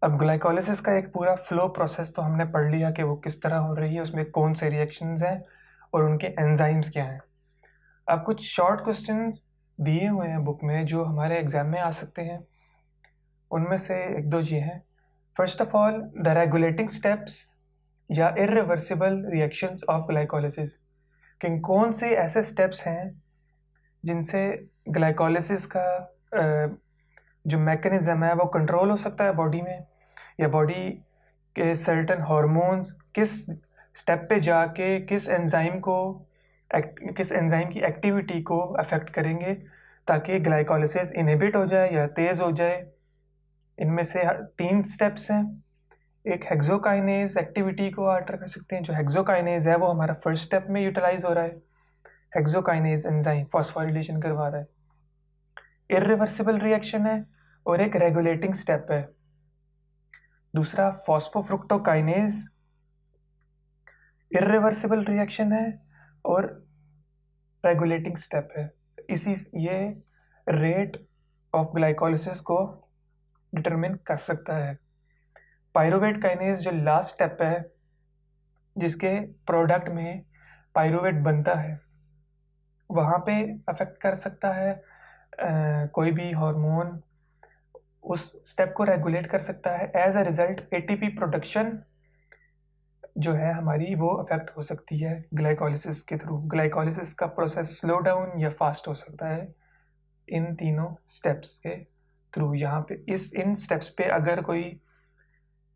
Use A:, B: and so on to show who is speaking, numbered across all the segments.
A: अब ग्लाइकोलिसिस का एक पूरा फ्लो प्रोसेस तो हमने पढ़ लिया कि वो किस तरह हो रही है, उसमें कौन से रिएक्शंस हैं और उनके एंजाइम्स क्या हैं। अब कुछ शॉर्ट क्वेश्चंस दिए हुए हैं बुक में जो हमारे एग्जाम में आ सकते हैं। उनमें से एक दो ये हैं। First of all, the regulating steps या इरिवर्सिबल रिएक्शंस ऑफ ग्लाइकोलिसिस, कि कौन से ऐसे स्टेप्स हैं जिनसे ग्लाइकोलिसिस का जो मैकेनिज्म है वो कंट्रोल हो सकता है बॉडी में, या बॉडी के सर्टन हार्मोन्स किस स्टेप पे जाके किस एंजाइम की एक्टिविटी को अफेक्ट करेंगे ताकि ग्लाइकोलिसिस इनहिबिट हो जाए या तेज़ हो जाए। इनमें से 3 स्टेप्स हैं। एक हेक्सोकाइनेज एक्टिविटी को आल्टर कर सकते हैं। जो हेक्सोकाइनेज है वो हमारा फर्स्ट स्टेप में यूटिलाइज हो रहा है। हेक्सोकाइनेज एंजाइम फॉस्फोरिलेशन करवा रहा है। इरिवर्सिबल रिएक्शन है और एक रेगुलेटिंग स्टेप है। दूसरा फॉस्फोफ्रुक्टोकाइनेज इरिवर्सिबल रिएक्शन है और रेगुलेटिंग स्टेप है। ये रेट ऑफ ग्लाइकोलिसिस को डिटरमिन कर सकता है। पायरुवेट काइनेज जो लास्ट स्टेप है जिसके प्रोडक्ट में पायरुवेट बनता है, वहाँ पे अफेक्ट कर सकता है कोई भी हार्मोन, उस स्टेप को रेगुलेट कर सकता है। As a result ATP production जो है हमारी वो अफेक्ट हो सकती है ग्लाइकोलिसिस के थ्रू। ग्लाइकोलिसिस का प्रोसेस स्लो डाउन या फास्ट हो सकता है इन तीनों स्टेप्स के थ्रू। यहाँ पे इन स्टेप्स पे अगर कोई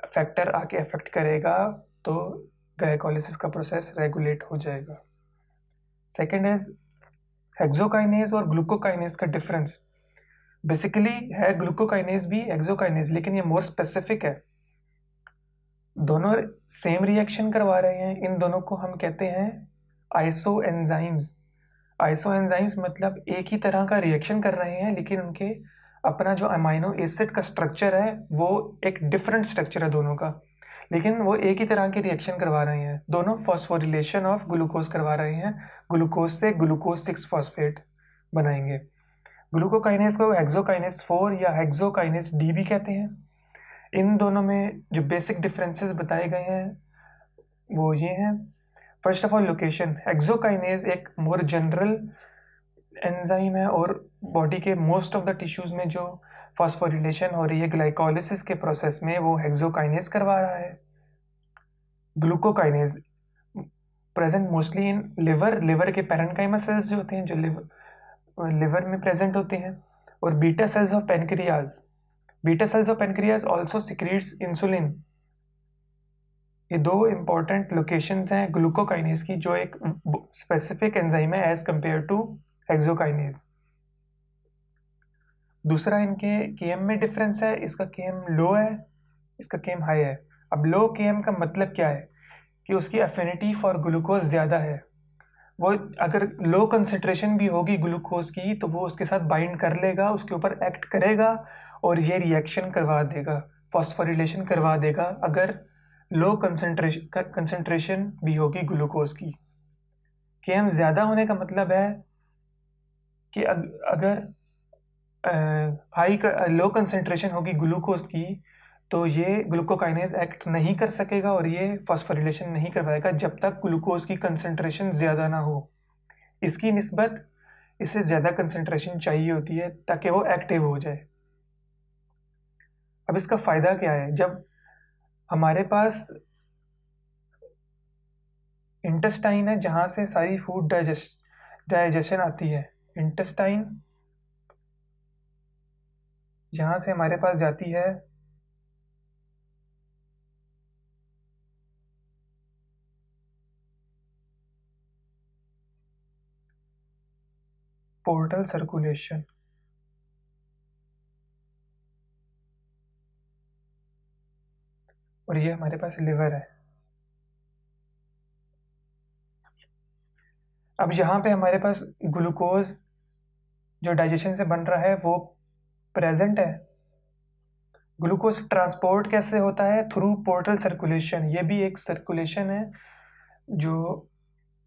A: फैक्टर आके अफेक्ट करेगा तो ग्लाइकोलिसिस का प्रोसेस रेगुलेट हो जाएगा। सेकेंड इज हेक्सोकाइनेज और ग्लूकोकाइनेज का डिफरेंस। बेसिकली है ग्लूकोकाइनेज भी हेक्सोकाइनेज, लेकिन ये मोर स्पेसिफिक है। दोनों सेम रिएक्शन करवा रहे हैं। इन दोनों को हम कहते हैं आइसो एंजाइम्स। आइसो एंजाइम्स मतलब एक ही तरह का रिएक्शन कर रहे हैं, लेकिन उनके अपना जो अमाइनो एसिड का स्ट्रक्चर है वो एक डिफरेंट स्ट्रक्चर है दोनों का, लेकिन वो एक ही तरह के रिएक्शन करवा रहे हैं। दोनों फॉस्फोरिलेशन ऑफ ग्लूकोज करवा रहे हैं। ग्लूकोज से ग्लूकोज 6 फॉस्फेट बनाएंगे। ग्लूकोकाइनेज को हेक्सोकाइनेज 4 या हेक्सोकाइनेज डी भी कहते हैं। इन दोनों में जो बेसिक डिफरेंसेस बताए गए हैं वो ये हैं। First of all location. Hexokinase एक मोर जनरल एंजाइम है और बॉडी के मोस्ट ऑफ द टिश्यूज में जो फॉस्फोरिलेशन हो रही है ग्लाइकोलिसिस के प्रोसेस में वो हेक्सोकाइनेज करवा रहा है। Glucokinase present mostly in liver के पैरेन्काइमा सेल्स जो होते हैं जो लिवर में प्रेजेंट होते हैं, और beta cells of pancreas. Beta cells of pancreas also secretes insulin. ये दो इंपॉर्टेंट लोकेशंस हैं ग्लूकोकाइनेज की, जो एक स्पेसिफिक एंजाइम है एज कंपेयर टू हेक्सोकाइनेज। दूसरा इनके केएम में डिफरेंस है। इसका केएम लो है, इसका केएम हाई है। अब लो केएम का मतलब क्या है कि उसकी एफिनिटी फॉर ग्लूकोज ज़्यादा है। वो अगर लो कंसेंट्रेशन भी होगी ग्लूकोज की तो वो उसके साथ बाइंड कर लेगा, उसके ऊपर एक्ट करेगा और ये रिएक्शन करवा देगा, फॉस्फोरिलेशन करवा देगा अगर लो कंसेंट्रेशन भी होगी ग्लूकोज की। केएम ज़्यादा होने का मतलब है कि अगर लो कंसेंट्रेशन होगी ग्लूकोज की तो ये ग्लूकोकाइनेज एक्ट नहीं कर सकेगा और ये फॉस्फोरिलेशन नहीं कर पाएगा जब तक ग्लूकोज की कंसेंट्रेशन ज़्यादा ना हो। इसकी निस्बत इसे ज़्यादा कंसेंट्रेशन चाहिए होती है ताकि वो एक्टिव हो जाए। अब इसका फ़ायदा क्या है? जब हमारे पास इंटेस्टाइन है जहाँ से सारी फूड डाइजेशन आती है, इंटेस्टाइन जहाँ से हमारे पास जाती है पोर्टल सर्कुलेशन, और ये हमारे पास लिवर है। अब यहाँ पे हमारे पास ग्लूकोज जो डाइजेशन से बन रहा है वो प्रेजेंट है। ग्लूकोज ट्रांसपोर्ट कैसे होता है? Through portal circulation. ये भी एक सर्कुलेशन है जो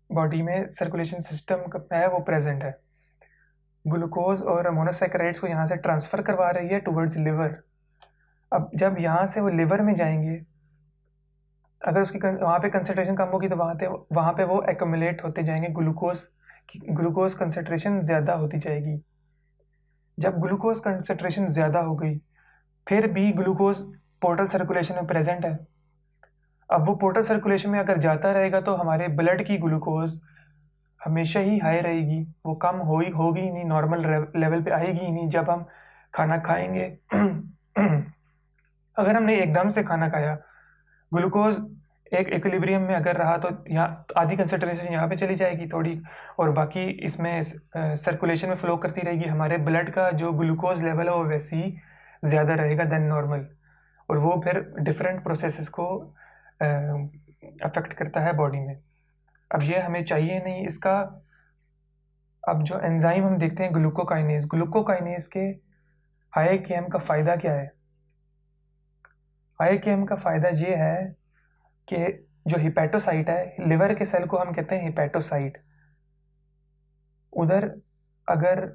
A: बॉडी में सर्कुलेशन सिस्टम है वो प्रेजेंट है। ग्लूकोज और मोनोसैकेराइड्स को यहाँ से ट्रांसफ़र करवा रही है टुवर्ड्स लिवर। अब जब यहाँ से वो लिवर में जाएंगे, अगर उसकी वहाँ पे कंसंट्रेशन कम होगी तो वहाँ पे वो एक्यूमुलेट होते जाएंगे, ग्लूकोज कंसंट्रेशन ज़्यादा होती जाएगी। जब ग्लूकोज कंसंट्रेशन ज़्यादा हो गई, फिर भी ग्लूकोज पोर्टल सर्कुलेशन में प्रेजेंट है। अब वो पोर्टल सर्कुलेशन में अगर जाता रहेगा तो हमारे ब्लड की ग्लूकोज हमेशा ही हाई रहेगी, वो कम होगी ही नहीं, नॉर्मल लेवल पे आएगी ही नहीं जब हम खाना खाएंगे। अगर हमने एकदम से खाना खाया, ग्लूकोज एक इक्विलिब्रियम में अगर रहा तो यहाँ आधी कंसंट्रेशन यहाँ पे चली जाएगी थोड़ी, और बाकी इसमें सर्कुलेशन में फ्लो करती रहेगी। हमारे ब्लड का जो ग्लूकोज लेवल है वो वैसे ही ज़्यादा रहेगा देन नॉर्मल, और वो फिर डिफरेंट प्रोसेसेस को अफेक्ट करता है बॉडी में। अब ये हमें चाहिए नहीं इसका। अब जो एंजाइम हम देखते हैं ग्लूकोकाइनेज के हाई केएम का फ़ायदा क्या है? हाई केएम का फ़ायदा ये है कि जो हिपैटोसाइट है, लिवर के सेल को हम कहते हैं हिपैटोसाइट, उधर अगर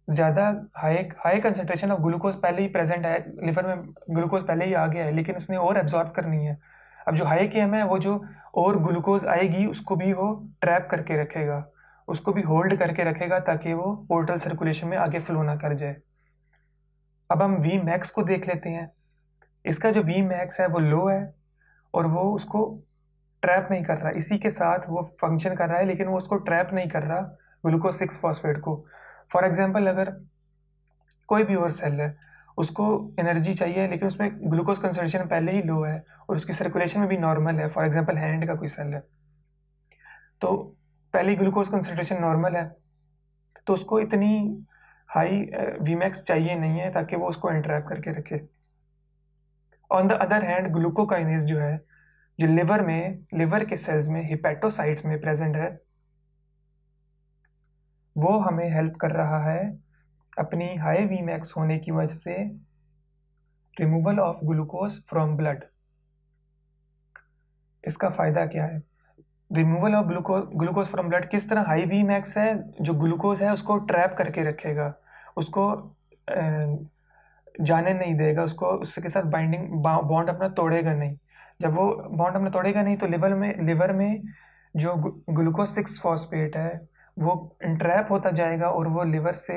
A: ज़्यादा हाई कंसंट्रेशन ऑफ ग्लूकोज पहले ही प्रेजेंट है, लिवर में ग्लूकोज पहले ही आ गया है, लेकिन उसने और एब्जॉर्ब करनी है। अब जो हाई केएम है वो जो और ग्लूकोज आएगी उसको भी वो ट्रैप करके रखेगा, उसको भी होल्ड करके रखेगा ताकि वो पोर्टल सर्कुलेशन में आगे फ्लो ना कर जाए। अब हम वी मैक्स को देख लेते हैं। इसका जो वी मैक्स है वो लो है और वो उसको ट्रैप नहीं कर रहा, इसी के साथ वो फंक्शन कर रहा है, लेकिन वो उसको ट्रैप नहीं कर रहा ग्लूकोज 6 फॉस्फेट को। फॉर एग्जाम्पल, अगर कोई भी और सेल है, उसको एनर्जी चाहिए लेकिन उसमें ग्लूकोज कंसंट्रेशन पहले ही लो है और उसकी सर्कुलेशन में भी नॉर्मल है, फॉर एग्जाम्पल हैंड का कोई सेल है, तो पहले ही ग्लूकोज कंसंट्रेशन नॉर्मल है, तो उसको इतनी हाई वीमैक्स चाहिए नहीं है ताकि वो उसको एंट्रैप करके रखे। On the other hand glucokinase जो है, जो लिवर के सेल्स में हिपैटोसाइट्स में प्रेजेंट है, वो हमें हेल्प कर रहा है अपनी हाई वीमैक्स होने की वजह से removal of glucose from blood. इसका फायदा क्या है? Removal of glucose from blood किस तरह? हाई वीमैक्स है, जो ग्लूकोज है उसको ट्रैप करके रखेगा, उसको जाने नहीं देगा, उसको उसके साथ बॉन्ड अपना तोड़ेगा नहीं। जब वो बॉन्ड अपना तोड़ेगा नहीं तो लिवर में जो ग्लूकोज 6 फॉस्फेट है वो इंट्रैप होता जाएगा और वो लिवर से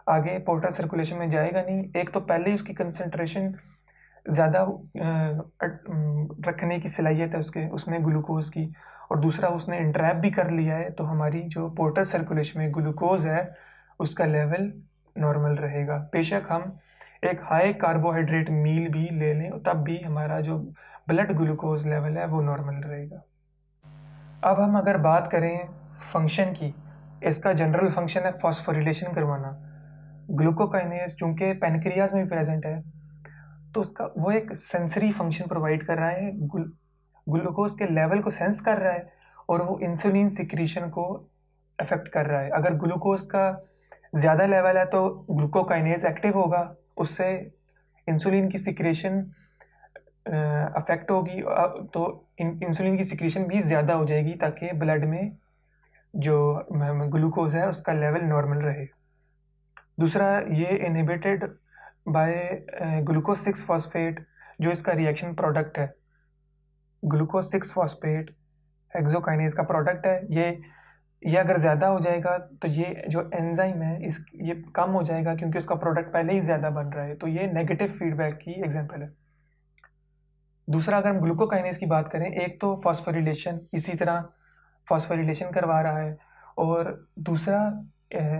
A: आगे पोर्टल सर्कुलेशन में जाएगा नहीं। एक तो पहले ही उसकी कंसंट्रेशन ज़्यादा रखने की सलाहियत है उसमें ग्लूकोज की, और दूसरा उसने इंट्रैप भी कर लिया है, तो हमारी जो पोर्टल सर्कुलेशन में ग्लूकोज है उसका लेवल नॉर्मल रहेगा। बेशक हम एक हाई कार्बोहाइड्रेट मील भी ले लें तब भी हमारा जो ब्लड ग्लूकोज लेवल है वो नॉर्मल रहेगा। अब हम अगर बात करें फंक्शन की, इसका जनरल फंक्शन है फॉस्फोरिलेशन करवाना। ग्लूकोकाइनेज चूँकि पैनक्रियाज में भी प्रेजेंट है तो उसका वो एक सेंसरी फंक्शन प्रोवाइड कर रहा है, ग्लूकोज के लेवल को सेंस कर रहा है और वो इंसुलिन सिक्रीशन को अफेक्ट कर रहा है। अगर ग्लूकोज का ज़्यादा लेवल है तो ग्लूकोकाइनेज एक्टिव होगा, उससे इंसुलिन की सिक्रेशन अफेक्ट होगी, तो इंसुलिन की सिक्रेशन भी ज़्यादा हो जाएगी ताकि ब्लड में जो ग्लूकोज है उसका लेवल नॉर्मल रहे। दूसरा, ये इनहिबिटेड बाय ग्लूकोज 6 फॉस्फेट, जो इसका रिएक्शन प्रोडक्ट है। ग्लूकोज 6 फॉस्फेट हेक्सोकाइनेज का प्रोडक्ट है। ये अगर ज़्यादा हो जाएगा तो ये जो एंजाइम है ये कम हो जाएगा क्योंकि उसका प्रोडक्ट पहले ही ज़्यादा बन रहा है, तो ये नेगेटिव फीडबैक की एग्जांपल है। दूसरा, अगर हम ग्लूकोकाइनेज की बात करें, एक तो फॉस्फोरिलेशन इसी तरह फॉस्फोरिलेशन करवा रहा है, और दूसरा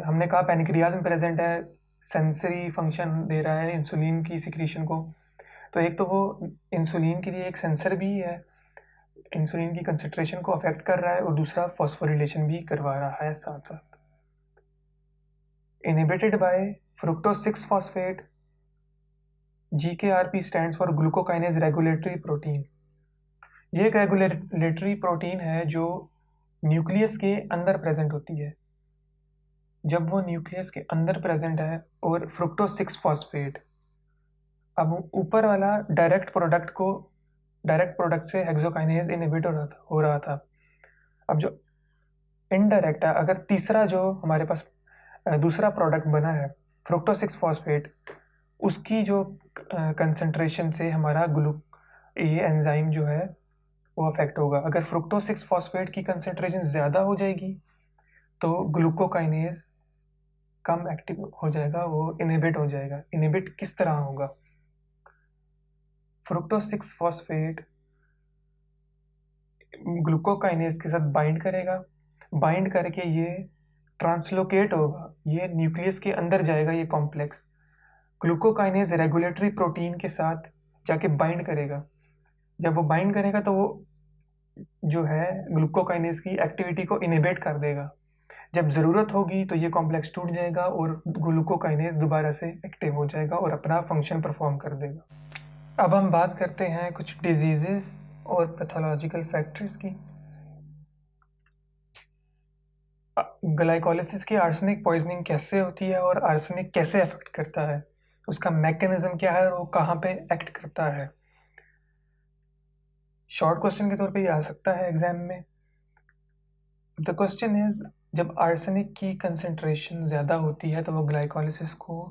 A: हमने कहा पैनक्रियाज में प्रेजेंट है, सेंसरी फंक्शन दे रहा है इंसुलिन की सिक्रीशन को। तो एक तो वो इंसुलिन के लिए एक सेंसर भी है, इंसुलिन की कंसंट्रेशन को अफेक्ट कर रहा है, और दूसरा फॉस्फोरिलेशन भी करवा रहा है साथ साथ। Inhibited by fructose 6 phosphate, GKRP stands for glucokinase regulatory protein. ये एक रेगुलेटरी प्रोटीन है जो न्यूक्लियस के अंदर प्रेजेंट होती है। जब वो न्यूक्लियस के अंदर प्रेजेंट है और फ्रुक्टोज 6 फॉस्फेट, अब ऊपर वाला डायरेक्ट प्रोडक्ट से हेक्सोकाइनेज इनहिबिट हो रहा था। अब जो इनडायरेक्ट है, अगर तीसरा जो हमारे पास दूसरा प्रोडक्ट बना है फ्रुक्टोज 6 फॉस्फेट, उसकी जो कंसंट्रेशन से हमारा ये एंजाइम जो है वो अफेक्ट होगा। अगर फ्रुक्टोज 6 फॉस्फेट की कंसंट्रेशन ज़्यादा हो जाएगी तो ग्लूकोकाइनेज कम एक्टिव हो जाएगा, वो इनहिबिट हो जाएगा। इनहिबिट किस तरह होगा? फ्रुक्टोज 6 फॉस्फेट ग्लूकोकाइनेज के साथ बाइंड करेगा, बाइंड करके ये ट्रांसलोकेट होगा, ये न्यूक्लियस के अंदर जाएगा। ये कॉम्प्लेक्स ग्लूकोकाइनेज रेगुलेटरी प्रोटीन के साथ जाके बाइंड करेगा। जब वो बाइंड करेगा तो वो जो है ग्लूकोकाइनेज की एक्टिविटी को इनहिबिट कर देगा। जब ज़रूरत होगी तो ये कॉम्प्लेक्स टूट जाएगा और ग्लूकोकाइनेज दोबारा से एक्टिव हो जाएगा और अपना फंक्शन परफॉर्म कर देगा। अब हम बात करते हैं कुछ डिजीजेस और पैथोलॉजिकल फैक्टर्स की। ग्लाइकोलिसिस की आर्सेनिक पॉइजनिंग कैसे होती है और आर्सेनिक कैसे अफेक्ट करता है, उसका मैकेनिज्म क्या है और वो कहाँ पे एक्ट करता है। शॉर्ट क्वेश्चन के तौर पे ये आ सकता है एग्जाम में। द क्वेश्चन इज, जब आर्सेनिक की कंसंट्रेशन ज़्यादा होती है तो वो ग्लाइकोलिसिस को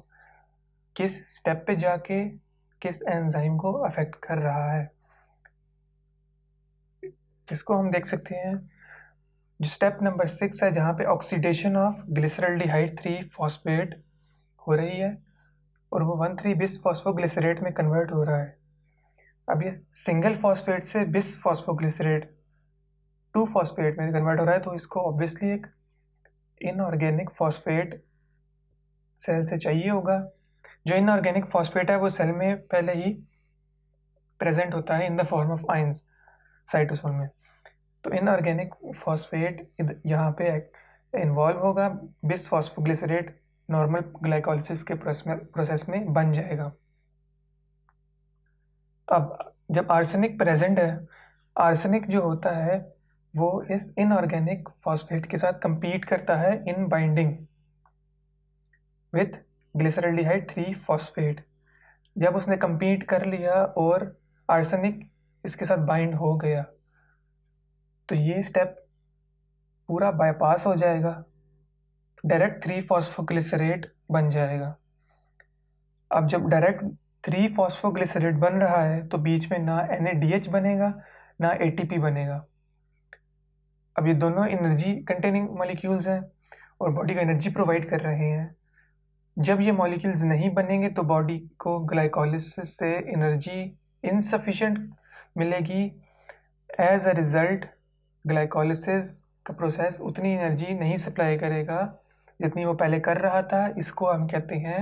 A: किस स्टेप पे जाके किस एंजाइम को अफेक्ट कर रहा है। इसको हम देख सकते हैं जो स्टेप नंबर 6 है, जहाँ पे ऑक्सीडेशन ऑफ ग्लिसरल्डिहाइड 3 फॉस्फेट हो रही है और वो 1,3 बिस फॉस्फोग्लिसरेट में कन्वर्ट हो रहा है। अब ये सिंगल फॉस्फेट से बिस फॉस्फोग्लिसरेट 2 फॉस्फेट में कन्वर्ट हो रहा है, तो इसको ऑब्वियसली एक इनऑर्गेनिक फॉस्फेट सेल से चाहिए होगा। जो इनऑर्गेनिक फॉस्फेट है वो सेल में पहले ही प्रेजेंट होता है in the form of ions cytosol में। तो इनऑर्गेनिक फॉस्फेट यहाँ पे इन्वॉल्व होगा, बिस फॉस्फोग्लिसरेट नॉर्मल ग्लाइकोलिसिस के प्रोसेस में बन जाएगा। अब जब आर्सेनिक प्रेजेंट है, आर्सेनिक जो होता है वो इस इनऑर्गेनिक फॉस्फेट के साथ compete करता है इन बाइंडिंग विथ ग्लिसरल्डिहाइड 3 फॉस्फेट। जब उसने compete कर लिया और आर्सेनिक इसके साथ बाइंड हो गया तो ये स्टेप पूरा बाईपास हो जाएगा, डायरेक्ट 3 फॉस्फोग्लिसरेट बन जाएगा। अब जब डायरेक्ट 3 फॉस्फोग्लिसरेट बन रहा है तो बीच में ना NADH बनेगा ना ATP बनेगा। अब ये दोनों एनर्जी कंटेनिंग मॉलिक्यूल्स हैं और बॉडी को एनर्जी प्रोवाइड कर रहे हैं। जब ये मॉलिक्यूल्स नहीं बनेंगे तो बॉडी को ग्लाइकोलिसिस से एनर्जी इनसफिशिएंट मिलेगी। एज अ रिजल्ट ग्लाइकोलिसिस का प्रोसेस उतनी एनर्जी नहीं सप्लाई करेगा जितनी वो पहले कर रहा था। इसको हम कहते हैं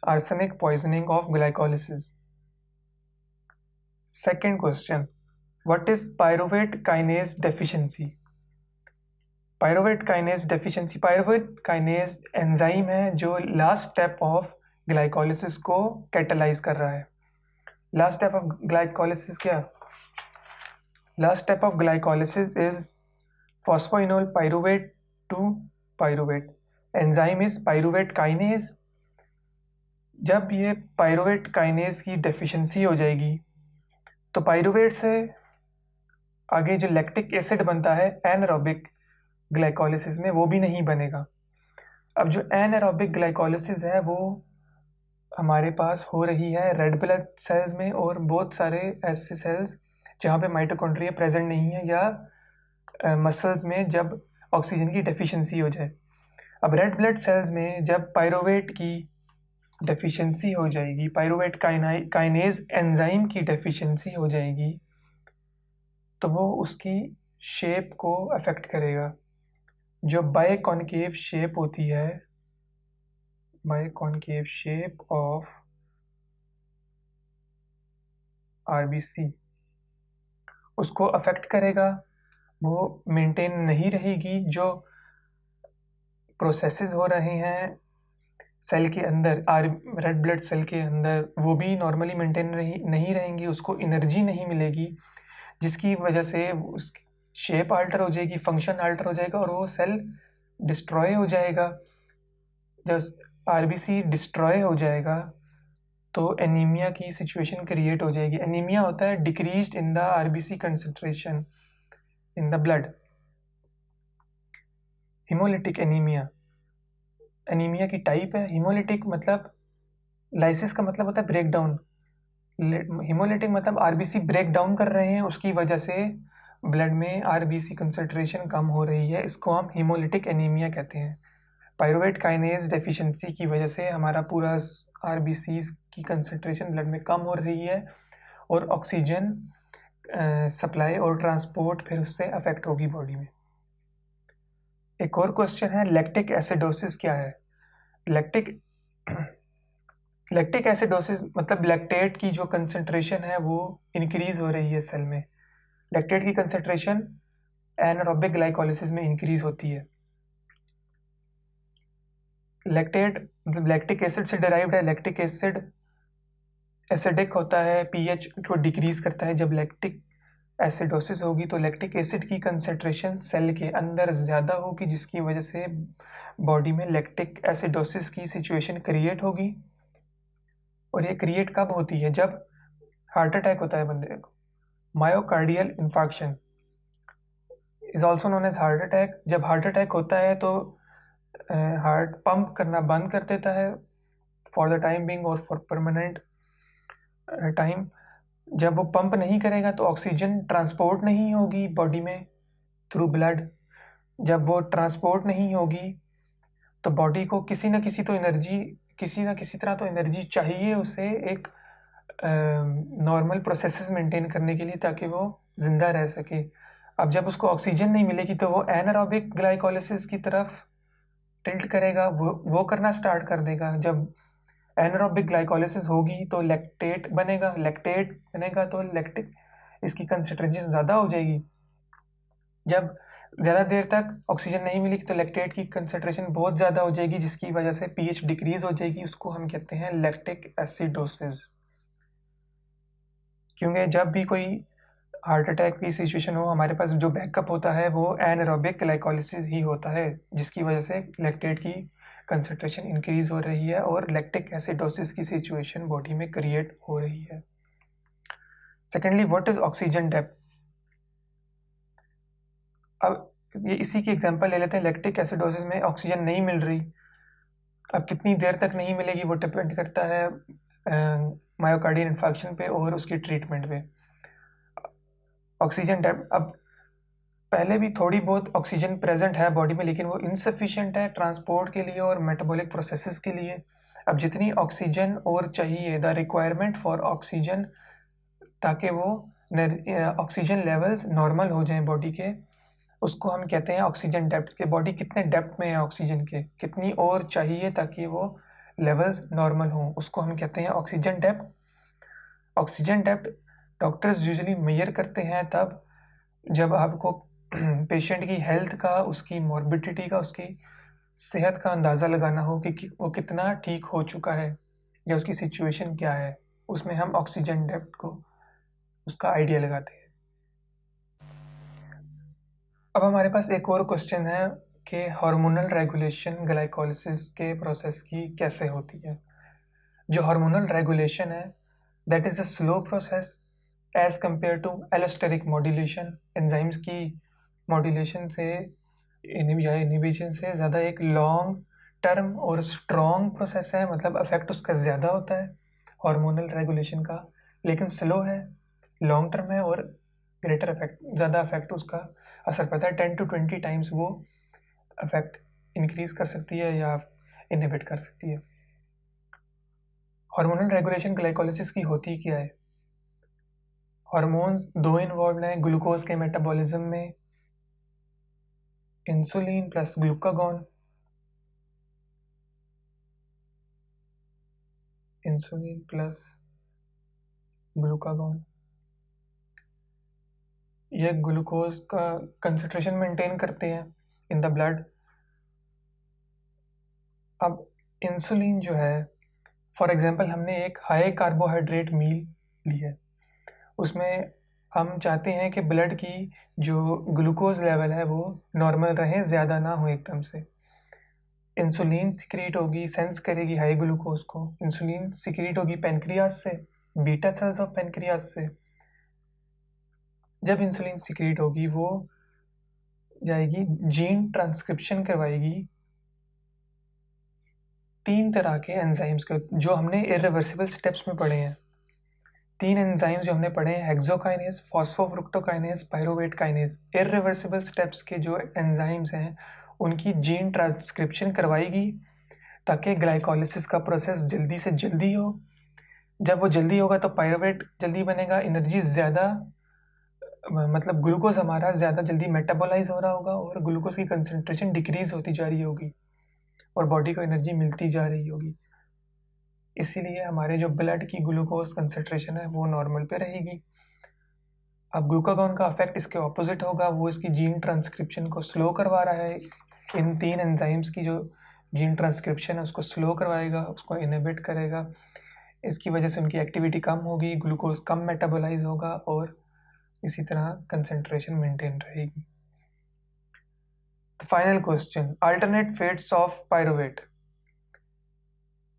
A: arsenic poisoning of glycolysis. Second question, what is pyruvate kinase deficiency? Pyruvate kinase deficiency, pyruvate kinase enzyme है जो लास्ट स्टेप ऑफ ग्लाइकोलिसिस को कैटलाइज कर रहा है। लास्ट स्टेप ऑफ ग्लाइकोलिसिस क्या? Last step of glycolysis is phosphoenol pyruvate to pyruvate. Enzyme is pyruvate kinase. जब ये pyruvate kinase की डेफिशिएंसी हो जाएगी तो पायरुवेट से आगे जो लैक्टिक एसिड बनता है एनारोबिक ग्लाइकोलिसिस में, वो भी नहीं बनेगा। अब जो एनारोबिक ग्लाइकोलिसिस है वो हमारे पास हो रही है रेड ब्लड सेल्स में और बहुत सारे ऐसे सेल्स जहाँ पे माइटोकॉन्ड्रिया प्रेजेंट नहीं है या मसल्स में जब ऑक्सीजन की डेफिशिएंसी हो जाए। अब रेड ब्लड सेल्स में जब पायरुवेट की डेफिशिएंसी हो जाएगी, पायरुवेट काइनेज एंजाइम की डेफिशिएंसी हो जाएगी, तो वो उसकी शेप को अफेक्ट करेगा। जो बायकॉन्केव शेप होती है, बायकॉन्केव शेप ऑफ आरबीसी, उसको अफेक्ट करेगा। वो मेंटेन नहीं रहेगी। जो प्रोसेसेस हो रहे हैं सेल के अंदर, रेड ब्लड सेल के अंदर, वो भी नॉर्मली मेंटेन नहीं रहेंगी। उसको एनर्जी नहीं मिलेगी जिसकी वजह से उसकी शेप अल्टर हो जाएगी, फंक्शन अल्टर हो जाएगा और वो सेल डिस्ट्रॉय हो जाएगा। जब आरबीसी डिस्ट्रॉय हो जाएगा तो एनीमिया की सिचुएशन क्रिएट हो जाएगी। एनीमिया होता है decreased in the RBC concentration in the blood. Haemolytic anaemia, anaemia की टाइप है। हिमोलिटिक मतलब लाइसिस का मतलब होता है ब्रेक डाउन, हीमोलिटिक मतलब आरबीसी ब्रेक डाउन कर रहे हैं, उसकी वजह से ब्लड में आरबीसी कंसंट्रेशन कम हो रही है, इसको हम हीमोलिटिक एनीमिया कहते हैं। पायरुवेट काइनेज डेफिशिएंसी की वजह से हमारा पूरा आरबीसी की कंसंट्रेशन ब्लड में कम हो रही है और ऑक्सीजन सप्लाई और ट्रांसपोर्ट फिर उससे अफेक्ट होगी बॉडी में। एक और क्वेश्चन है, लैक्टिक एसिडोसिस क्या है? लैक्टिक लैक्टिक एसिडोसिस मतलब लैक्टेट की जो कंसंट्रेशन है वो इंक्रीज हो रही है सेल में। लैक्टेट की कंसंट्रेशन एनारोबिक ग्लाइकोलिसिस में इंक्रीज होती है। लैक्टेट मतलब लैक्टिक एसिड से डिराइव्ड है। लैक्टिक एसिड एसिडिक होता है, पीएच को डिक्रीज करता है। जब लैक्टिक एसिडोसिस होगी तो लैक्टिक एसिड की कंसंट्रेशन सेल के अंदर ज़्यादा होगी, जिसकी वजह से बॉडी में लैक्टिक एसिडोसिस की सिचुएशन क्रिएट होगी। और ये क्रिएट कब होती है? जब हार्ट अटैक होता है बंदे को। Myocardial infarction is also known as heart attack. जब हार्ट अटैक होता है तो हार्ट पंप करना बंद कर देता है फॉर द टाइम बिंग और फॉर परमानेंट टाइम। जब वो पंप नहीं करेगा तो ऑक्सीजन ट्रांसपोर्ट नहीं होगी बॉडी में थ्रू ब्लड। जब वो ट्रांसपोर्ट नहीं होगी तो बॉडी को किसी ना किसी तरह तो एनर्जी चाहिए उसे एक नॉर्मल प्रोसेसेस मेंटेन करने के लिए, ताकि वो जिंदा रह सके। अब जब उसको ऑक्सीजन नहीं मिलेगी तो वो एनारोबिक ग्लाइकोलिसिस की तरफ टिल्ट करेगा, वो करना स्टार्ट कर देगा। जब एनारोबिक ग्लाइकोलिसिस होगी तो लैक्टेट बनेगा तो लैक्टिक इसकी कंसंट्रेशन ज़्यादा हो जाएगी। जब ज़्यादा देर तक ऑक्सीजन नहीं मिलेगी तो लैक्टेट की कंसंट्रेशन बहुत ज़्यादा हो जाएगी, जिसकी वजह से पीएच डिक्रीज हो जाएगी। उसको हम कहते हैं लैक्टिक एसिडोसिस। क्योंकि जब भी कोई हार्ट अटैक की सिचुएशन हो, हमारे पास जो बैकअप होता है वो एनारोबिक ग्लाइकोलिसिस ही होता है, जिसकी वजह से लैक्टेट की कंसंट्रेशन इंक्रीज हो रही है और लैक्टिक एसिडोसिस की सिचुएशन बॉडी में क्रिएट हो रही है। Secondly, what is oxygen depth? अब ये इसी की एग्जांपल ले लेते हैं। लैक्टिक एसिडोसिस में ऑक्सीजन नहीं मिल रही। अब कितनी देर तक नहीं मिलेगी वो डिपेंड करता है मायोकार्डियल इन्फार्क्शन पे और उसकी ट्रीटमेंट पे। ऑक्सीजन डेप्थ, अब पहले भी थोड़ी बहुत ऑक्सीजन प्रेजेंट है बॉडी में, लेकिन वो इनसफिशिएंट है ट्रांसपोर्ट के लिए और मेटाबॉलिक प्रोसेसेस के लिए। अब जितनी ऑक्सीजन और चाहिए, द रिक्वायरमेंट फॉर ऑक्सीजन, ताकि वो ऑक्सीजन लेवल्स नॉर्मल हो जाएं बॉडी के, उसको हम कहते हैं ऑक्सीजन डेप्थ। के बॉडी कितने डेप्थ में है ऑक्सीजन के, कितनी और चाहिए ताकि वो लेवल्स नॉर्मल हों, उसको हम कहते हैं oxygen depth. Oxygen depth doctors usually measure करते हैं तब जब आपको पेशेंट की हेल्थ का, उसकी मॉर्बिडिटी का, उसकी सेहत का अंदाज़ा लगाना हो कि वो कितना ठीक हो चुका है या उसकी सिचुएशन क्या है, उसमें हम ऑक्सीजन डेप्थ को उसका आइडिया लगाते हैं। अब हमारे पास एक और क्वेश्चन है कि हार्मोनल रेगुलेशन ग्लाइकोलिसिस के प्रोसेस की कैसे होती है। जो हार्मोनल रेगुलेशन है that is a slow process as compared to allosteric modulation. Enzymes की मॉड्यूलेशन से इनहिबिशन से ज़्यादा एक लॉन्ग टर्म और स्ट्रॉन्ग प्रोसेस है, मतलब अफेक्ट उसका ज़्यादा होता है हार्मोनल रेगुलेशन का, लेकिन स्लो है, लॉन्ग टर्म है और ग्रेटर अफेक्ट, ज़्यादा अफेक्ट उसका असर पड़ता है। 10 to 20 टाइम्स वो अफेक्ट इंक्रीज कर सकती है या इनहिबिट कर सकती है। हार्मोनल रेगुलेशन ग्लाइकोलिसिस की होती क्या है? हार्मोन्स दो इन्वॉल्व हैं ग्लूकोज के मेटाबॉलिज्म में, insulin plus glucagon. Insulin plus glucagon ये ग्लूकोज का कंसंट्रेशन मेंटेन करते हैं इन द ब्लड। अब इंसुलिन जो है, फॉर एग्जांपल हमने एक हाई कार्बोहाइड्रेट मील ली है, उसमें हम चाहते हैं कि ब्लड की जो ग्लूकोज लेवल है वो नॉर्मल रहे, ज़्यादा ना हो एकदम से। इंसुलिन सिक्रीट होगी, सेंस करेगी हाई ग्लूकोज को। इंसुलिन सिक्रीट होगी पेनक्रियास से, बीटा सेल्स ऑफ पेनक्रियास से। जब इंसुलिन सिक्रीट होगी वो जाएगी जीन ट्रांसक्रिप्शन करवाएगी 3 तरह के एंजाइम्स के जो हमने इरिवर्सिबल स्टेप्स में पढ़े हैं, 3 एंजाइम जो हमने पढ़े हैं, hexokinase, phosphofructokinase, pyruvate kinase. Irreversible steps के जो एंजाइम्स हैं उनकी जीन ट्रांसक्रिप्शन करवाएगी ताकि ग्लाइकोलिसिस का प्रोसेस जल्दी से जल्दी हो। जब वो जल्दी होगा तो पायरुवेट जल्दी बनेगा, एनर्जी ज़्यादा, मतलब ग्लूकोज हमारा ज़्यादा जल्दी मेटाबोलाइज हो रहा होगा और ग्लूकोज की कंसंट्रेशन डिक्रीज होती जा रही होगी और बॉडी को एनर्जी मिलती जा रही होगी। इसीलिए हमारे जो ब्लड की ग्लूकोज कंसंट्रेशन है वो नॉर्मल पे रहेगी। अब ग्लूकागॉन का इफेक्ट इसके ऑपोजिट होगा, वो इसकी जीन ट्रांसक्रिप्शन को स्लो करवा रहा है। इन 3 एंजाइम्स की जो जीन ट्रांसक्रिप्शन है उसको स्लो करवाएगा, उसको इनहिबिट करेगा। इसकी वजह से उनकी एक्टिविटी कम होगी, ग्लूकोज कम मेटाबोलाइज होगा और इसी तरह कंसंट्रेशन मेंटेन रहेगी। The final question, alternate fates of pyruvate.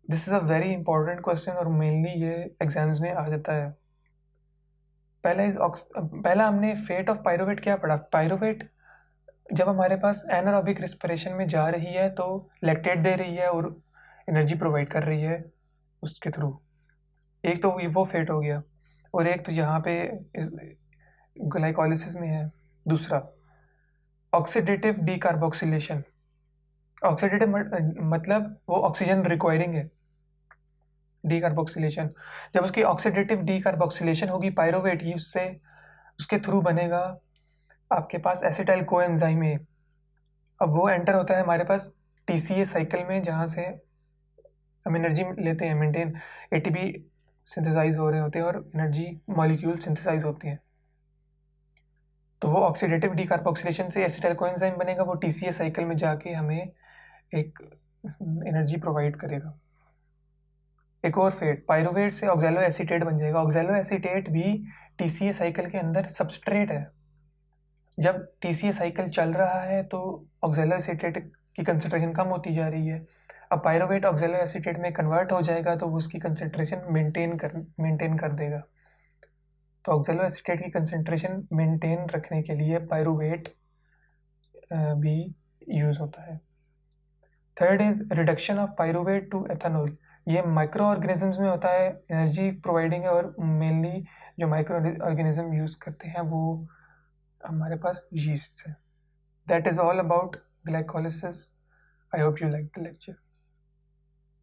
A: This is a very important question और मेनली ये एग्जाम्स में आ जाता है। पहला हमने फेट ऑफ पायरुवेट क्या पढ़ा। पायरुवेट जब हमारे पास एनारोबिक रिस्पिरेशन में जा रही है तो लैक्टेट दे रही है और एनर्जी प्रोवाइड कर रही है उसके थ्रू। एक तो वो फेट हो गया और एक तो यहाँ पे ग्लाइकोलिसिस में है दूसरा ऑक्सीडेटिव डीकार्बोक्सिलेशन। ऑक्सीडेटिव मतलब वो ऑक्सीजन रिक्वायरिंग है। डीकार्बोक्सिलेशन, जब उसकी ऑक्सीडेटिव डीकार्बोक्सिलेशन होगी पायरुवेट ही उससे उसके थ्रू बनेगा आपके पास एसिटाइल कोएंजाइम ए। अब वो एंटर होता है हमारे पास टीसीए साइकिल में जहाँ से हम एनर्जी लेते हैं, मेंटेन एटीपी सिंथेसाइज हो रहे होते हैं और एनर्जी मॉलिक्यूल सिंथेसाइज होती हैं। तो वो ऑक्सीडेटिव डीकार्बोक्सिलेशन से एसिटाइल कोएंजाइम बनेगा, वो टीसीए साइकिल में जाके हमें एक एनर्जी प्रोवाइड करेगा। एक और फेट पायरुवेट से ऑक्सैलो एसीटेट बन जाएगा। ऑक्सैलो एसीटेट भी टीसीए साइकिल के अंदर सबस्ट्रेट है। जब टीसीए साइकिल चल रहा है तो ऑक्सैलो एसीटेट की कंसंट्रेशन कम होती जा रही है। अब पायरुवेट ऑक्सैलो एसीटेट में कन्वर्ट हो जाएगा तो वो उसकी कंसंट्रेशन मेंटेन कर देगा। तो ऑक्सैलो एसीटेट की कंसंट्रेशन मेंटेन रखने के लिए पायरुवेट भी यूज होता है। Third is reduction of pyruvate to ethanol. ये माइक्रो ऑर्गेनिजम्स में होता है, एनर्जी प्रोवाइडिंग है और मेनली जो माइक्रो ऑर्गेनिज्म यूज करते हैं वो हमारे पास यीस्ट है। That is all about glycolysis. I hope you like the lecture.